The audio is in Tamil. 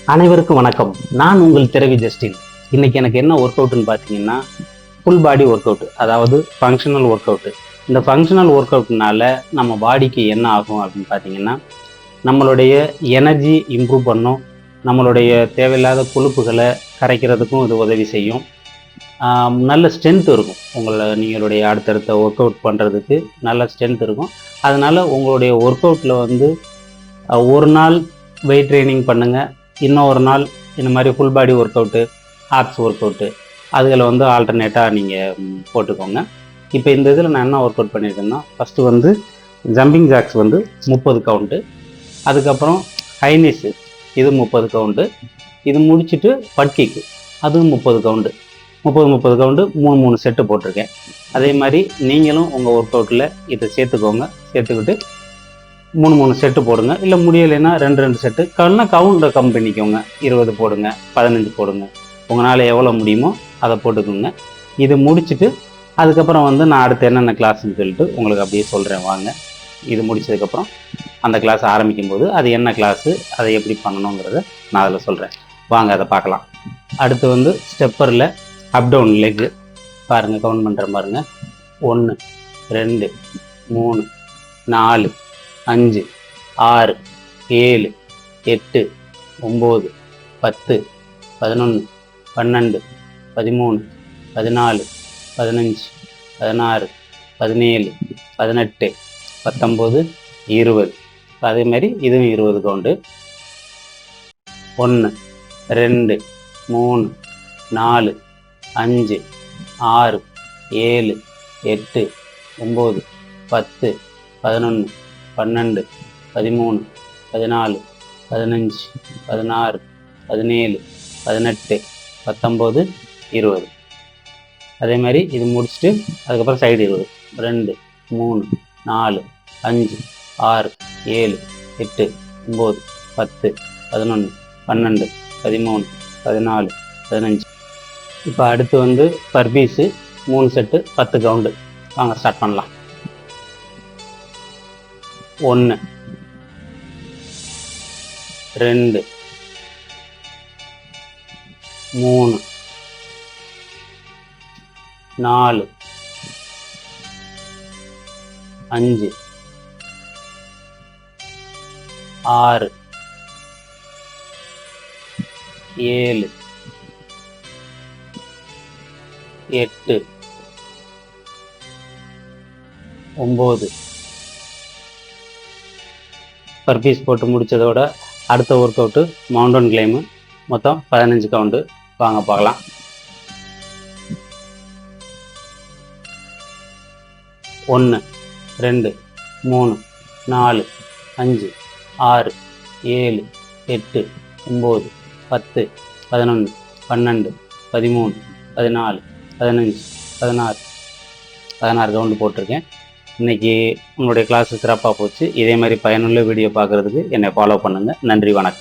அனைவருக்கும் வணக்கம். நான் உங்கள் திரவி ஜஸ்டின். இன்னைக்கு எனக்கு என்ன ஒர்க் அவுட்னு பார்த்தீங்கன்னா, ஃபுல் பாடி ஒர்க் அவுட், அதாவது ஃபங்க்ஷனல் ஒர்க் அவுட். இந்த ஃபங்க்ஷனல் ஒர்க் அவுட்னால நம்ம பாடிக்கு என்ன ஆகும் அப்படின்னு பார்த்தீங்கன்னா, நம்மளுடைய எனர்ஜி இம்ப்ரூவ் பண்ணும், நம்மளுடைய தேவையில்லாத கொழுப்புகளை கரைக்கிறதுக்கும் இது உதவி செய்யும். நல்ல ஸ்ட்ரென்த் இருக்கும், நீங்களுடைய அடுத்தடுத்த ஒர்க் அவுட் பண்ணுறதுக்கு நல்ல ஸ்ட்ரென்த் இருக்கும். அதனால உங்களுடைய ஒர்க் அவுட்டில் ஒரு நாள் வெயிட் ட்ரைனிங் பண்ணுங்கள், இன்னொரு நாள் இந்த மாதிரி full body workout, abs workout, அதுகளை ஆல்டர்னேட்டாக நீங்கள் போட்டுக்கோங்க. இப்போ இந்த இதில் நான் என்ன ஒர்க் அவுட் பண்ணியிருக்கேன்னா, ஃபஸ்ட்டு ஜம்பிங் ஜாக்ஸ் 30 கவுண்ட்டு, அதுக்கப்புறம் ஹைனிஸு இது 30 கவுண்ட்டு, இது முடிச்சுட்டு பட்கிக்கு அதுவும் 30 கவுண்ட்டு, 30 கவுண்ட்டு 3 செட்டு போட்டிருக்கேன். அதே மாதிரி நீங்களும் உங்கள் ஒர்க் அவுட்டில் இதை சேர்த்துக்கிட்டு 3 செட்டு போடுங்க. இல்லை முடியலைன்னா 2 செட்டு கவுண்டை கம் பண்ணிக்கோங்க. 20 போடுங்க, 15 போடுங்க, உங்களால் எவ்வளோ முடியுமோ அதை போட்டுக்கோங்க. இது முடிச்சுட்டு அதுக்கப்புறம் நான் அடுத்து என்னென்ன கிளாஸ்ன்னு சொல்லிட்டு உங்களுக்கு அப்படியே சொல்கிறேன் வாங்க. இது முடிச்சதுக்கப்புறம் அந்த கிளாஸ் ஆரம்பிக்கும்போது அது என்ன கிளாஸு, அதை எப்படி பண்ணணுங்கிறத நான் அதில் சொல்கிறேன். வாங்க அதை பார்க்கலாம். அடுத்து ஸ்டெப்பரில் அப்டவுன் லெக்கு பாருங்கள், கவுண்ட் பண்ணுறேன் பாருங்கள். 1 2 3 4 5 6 7 8 9 10 11 12 13 14 15 16 17 18 19 20. அதே மாதிரி இதுவும் 20 கவுண்டு. 1 2 3 4 5 6 7 8 9 10 11 12 13 14 15 16 17 18 19 20. அதே மாதிரி இது முடிச்சுட்டு அதுக்கப்புறம் சைடு 20. 2 3 4 5 6 7 8 9 10 11 12 13 14 15. இப்போ அடுத்து பர்பீஸு 3 செட்டு 10 கவுண்டு. வாங்க ஸ்டார்ட் பண்ணலாம். 1 2 3 4 5 6 7 8 9. பர்பீஸ் போட்டு முடித்ததோட அடுத்த ஒர்க் அவுட்டு மவுண்டன் கிளைமு, மொத்தம் 15 கவுண்டு. வாங்க பார்க்கலாம். 1 2 3 4 5 6 7 8 9 10 11 12 13 14 15 16 கவுண்டு போட்டிருக்கேன். இன்றைக்கி உங்களுடைய கிளாஸு சிறப்பாக போச்சு. இதே மாதிரி பயனுள்ள வீடியோ பார்க்குறதுக்கு என்னை ஃபாலோ பண்ணுங்கள். நன்றி, வணக்கம்.